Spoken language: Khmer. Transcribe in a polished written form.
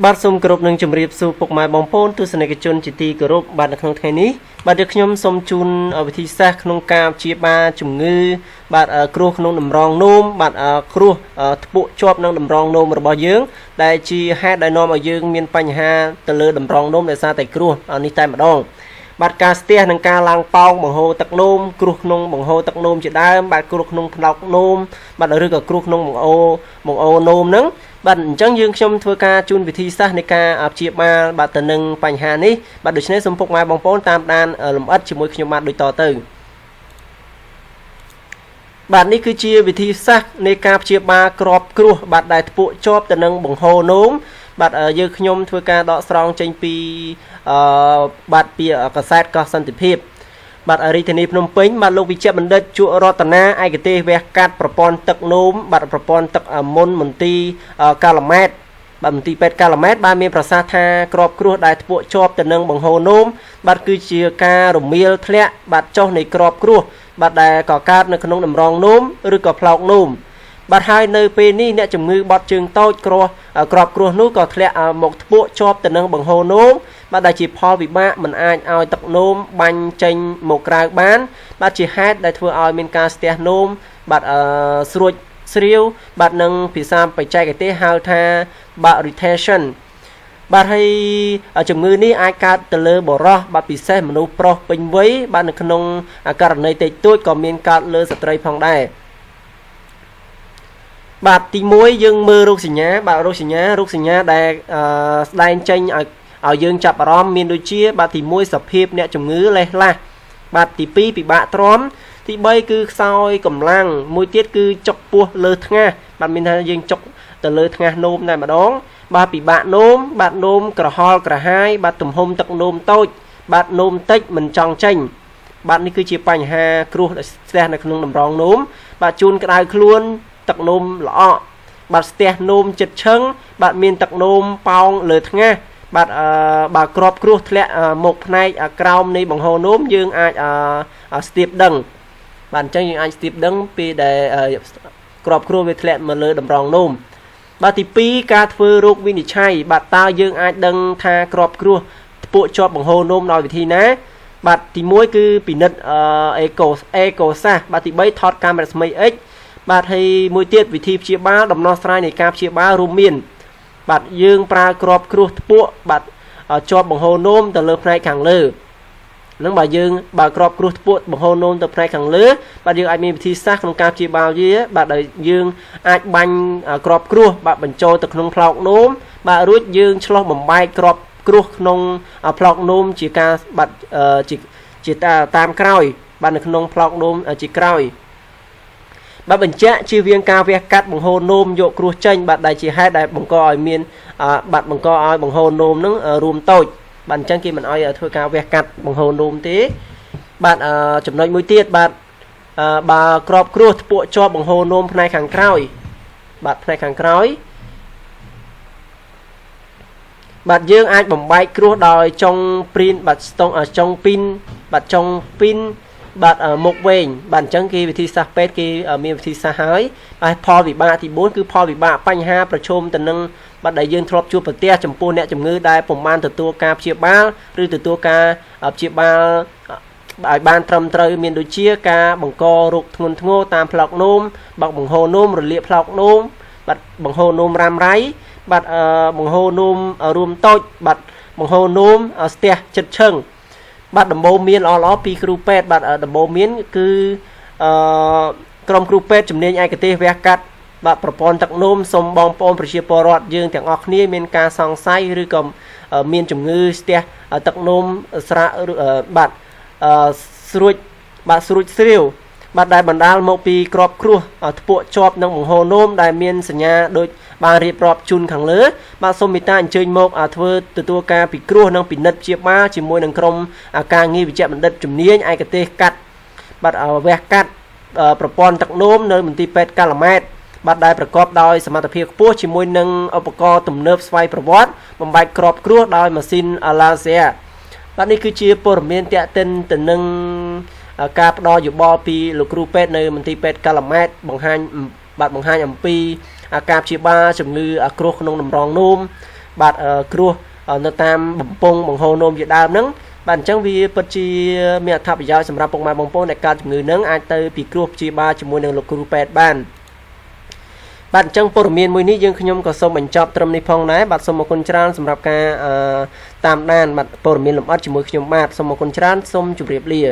បាទសូមគោរពនឹងជម្រាបសួរពុកម៉ែបងប្អូនទស្សនិកជនជាទីគោរពបាទនៅក្នុងថ្ងៃនេះបាទខ្ញុំសូមជូនវិធីសាស្ត្រក្នុងការព្យាបាលជំងឺបាទគ្រោះក្នុងតម្រងនោមបាទគ្រោះធ្ពក់ជាប់នឹងតម្រងនោមរបស់យើងដែលជាហេតុដែលនាំឲ្យយើងមានបញ្ហាទៅលើតម្រងនោមដោយសារតែគ្រោះនេះតែម្ដងបាទការស្ទះនឹងការឡើងប៉ោងបង្ហូរទឹកនោមគ្រោះក្នុងបង្ហូរទឹកនោមជាដើមបាទគ្រោះក្នុងផ្លោកនោមបាទឬក៏គ្រោះក្នុងបង្អូរនោមហ្នឹងបាទអញ្ចឹងយើងខ្ញុំធ្វើការជូនវិធីសាស្ត្រនៃការព្យាបាលបាទទៅនឹងបញ្ហានេះបាទដូច្នេះសូមពុកម៉ែបងប្អូនតាមដានលម្អិតជាមួយខ្ញុំបាទដូចតទៅបាទនេះគឺជាវិធីសាស្ត្រនៃការព្យាបាលក្របគ្រោះបាទដែលធ្ពក់ជាប់ទៅនឹងបង្ហូរនោមបាទយើងខ្ញុំធ្វើការដកស្រង់ចេញពីបាទពីកសែតកោះសន្តិភាពបាទរាជធានីភ្នំពេញបាទលោកវិជ្ជបណ្ឌិតជក់រតនាឯកទេសវះកាត់ប្រព័ន្ធទឹកនោមបាទប្រព័ន្ធទឹកមុនមន្ទីរកាឡាម៉ែតបាទមន្ទីរពេទ្យកាឡាម៉ែតបានមានប្រសាសន៍ថាក្របគ្រោះដែលធ្ពក់ជាប់ទៅនឹងបង្ហូរនោមបាទគឺជាការរមៀលធ្លាក់បាទចុះនៃក្របគ្រោះបាទដែលកកើតនៅក្នុងតម្រងនោមឬក៏ផ្លោកនោមបាទហើយនៅពេលនេះអ្នកជំងឺបត់ជើងតូចក្របគ្រោះនោះក៏ធ្លាក់មកធ្ពក់ជាប់ទៅនឹងបង្ហូរនោមបាទដែលជាផលវិបាកមិនអាចឲ្យទឹកនោមបាញ់ចេញមកក្រៅបានបាទជាហេតុដែលធ្វើឲ្យមានការស្ទះនោមបាទស្រួចស្រាវបាទនឹងភាសាបច្ចេកទេសហៅថា បាទ irritation បាទហើយជំងឺនេះអាចកើតទៅលើបុរសបាទពិសេសមនុស្សប្រុសពេញវ័យបាទនៅក្នុងករណីតិចតួចក៏មានកើតលើស្ត្រីផងដែរបាទទី1យើងមើលរោគសញ្ញាបាទរោគសញ្ញាដែលស្ដែងចេញឲ្យយើងចាប់អារម្មណ៍មានដូចជាបាទទី1សភាពអ្នកជំងឺលេះឡាស់បាទទី2ពិបាកទ្រាំទី3គឺខ្សោយកម្លាំងមួយទៀតគឺចុកពោះលើថ្ងាសបាទមានថាយើងចុកទៅលើថ្ងាសនោមតែម្ដងបាទពិបាកនោមបាទនោមក្រហល់ក្រហាយបាទទំហំទឹកនោមតូចបាទនោមតិចមិនចង់ចេញបាទនេះគឺជាបញ្ហាគ្រោះស្ទះនៅក្នុងតម្រងនោមបាទជួនក្តៅខ្លួនទឹកនោមល្អក់បាទស្ទះនោមចិត្តឈឹងបាទមានទឹកនោមប៉ោងលើថ្ងាសបាទក្របគ្រោះធ្លាក់មកផ្នែកក្រោមនៃបង្ហូរនោមយើងអាចស្ទាបដឹងបាទអញ្ចឹងយើងអាចស្ទាបដឹងពីដែលក្របគ្រោះវាធ្លាក់មកលើតម្រងនោមបាទទី2ការធ្វើរោគវិនិច្ឆ័យបាទតើយើងអាចដឹងថាក្របគ្រោះធ្ពក់ជាប់បង្ហូរនោមដោយវិធីណាបាទទី1គឺពិនិត្យអេកូសាសបាទទី3ថតកាមេរ៉ាស្មី X បាទហើយមួយទៀតវិធីព្យាបាលដំណោះស្រាយនៃការព្យាបាលរួមមានបាទយើងប្រើក្របគ្រោះធ្ពក់បាទជាប់បង្ហូរនោមទៅលើផ្នែកខាងលើនឹងបើក្របគ្រោះធ្ពក់បង្ហូរនោមទៅផ្នែកខាងលើបាទយើងអាចមានវិធីសាស្ត្រក្នុងការព្យាបាលវាបាទដែលយើងអាចបាញ់ក្របគ្រោះបាទបញ្ចូលទៅក្នុងផ្លោកនោមបាទរួចយើងឆ្លោះបំបែកក្របគ្រោះក្នុងផ្លោកនោមជាការបាទជាតាមក្រោយបាទនៅក្នុងផ្លោកនោមជាក្រោយបាទបញ្ជាក់ជៀសវាងការវះកាត់បង្ហូរនោមយកគ្រោះចេញបាទដែលជាហេតុដែលបង្កឲ្យមានបាទបង្កឲ្យបង្ហូរនោមនឹងរួមតូចបាទអញ្ចឹងគេមិនឲ្យធ្វើការវះកាត់បង្ហូរនោមទេបាទចំណុចមួយទៀតបាទបើក្របគ្រោះធ្ពក់ជាប់បង្ហូរនោមផ្នែកខាងក្រោយបាទផ្នែកខាងក្រោយបាទយើងអាចបំបែកគ្រោះដោយចុងព្រីនបាទចុងពីនបាទចុងពីនបាទមុខវែងបាទអញ្ចឹងគេវិធីសាស្ត្រពេទ្យគេមានវិធីសាស្ត្រហើយហើយផលវិបាកទី4គឺផលវិបាកបញ្ហាប្រឈមទៅនឹងបាទដែលយើងធ្លាប់ជួបប្រទះចំពោះអ្នកជំងឺដែលពុំបានទទួលការព្យាបាលឬទទួលការព្យាបាលឲ្យបានត្រឹមត្រូវមានដូចជាការបង្ករោគធ្ងន់ធ្ងរតាមផ្លោកនោមបាក់បង្ហូរនោមរលាកផ្លោកនោមបាទបង្ហូរនោមរ៉ាំរ៉ៃបាទបង្ហូរនោមរួមតូចបាទបង្ហូរនោមស្ទះចិត្តឈឹងបាទដំបូងមានល្អពីគ្រូពេទ្យបាទដំបូងមានគឺក្រុមគ្រូពេទ្យជំនាញឯកទេសវះកាត់បាទប្រព័ន្ធទឹកនោមសូមបងប្អូនប្រជាពលរដ្ឋយើងទាំងអស់គ្នាមានការសង្ស័យឬក៏មានជំងឺស្ទះទឹកនោមស្រាបាទស្រួចស្រាវបាទដែលបណ្ដាលមកពីក្របគ្រោះធ្ពក់ជាប់នឹងបង្ហូរនោមដែលមានសញ្ញាដូចបានរៀបរាប់ជូនខាងលើបាទសូមមេត្តាអញ្ជើញមកធ្វើទទួលការពិគ្រោះនិងពិនិត្យព្យាបាលជាមួយនឹងក្រុមការងារវិជ្ជបណ្ឌិតជំនាញឯកទេសកាត់បាទវះកាត់ប្រព័ន្ធទឹកនោមនៅមន្ទីរពេទ្យកាឡាម៉ែតបាទដែលប្រកបដោយសមត្ថភាពខ្ពស់ជាមួយនឹងឧបករណ៍ទំនើបស្វ័យប្រវត្តិបំបែកក្របគ្រោះដោយម៉ាស៊ីនឡាស៊ែរបាទនេះគឺជាព័ត៌មានតាក់ទិនទៅនឹងការផ្ដល់យោបល់ពីលោកគ្រូពេទ្យនៅមន្ទីរពេទ្យកាឡាម៉ែតបង្ហាញអំពីការព្យាបាលជំងឺគ្រោះក្នុងតម្រងនោម បាទគ្រោះនៅតាមបំពង់បង្ហូរនោមជាដើមហ្នឹងបាទអញ្ចឹងវាពិតជាមានអត្ថប្រយោជន៍សម្រាប់ពុកម៉ែបងប្អូនដែលកើតជំងឺហ្នឹងអាចទៅពិគ្រោះព្យាបាលជាមួយនឹងលោកគ្រូពេទ្យបានបាទអញ្ចឹងព័ត៌មានមួយនេះយើងខ្ញុំក៏សូមបញ្ចប់ត្រឹមនេះផងដែរបាទសូមអរគុណច្រើនសម្រាប់ការតាមដានបាទព័ត៌មានលម្អិតជាមួយខ្ញុំបាទសូមអរគុណច្រើនសូមជម្រាបលា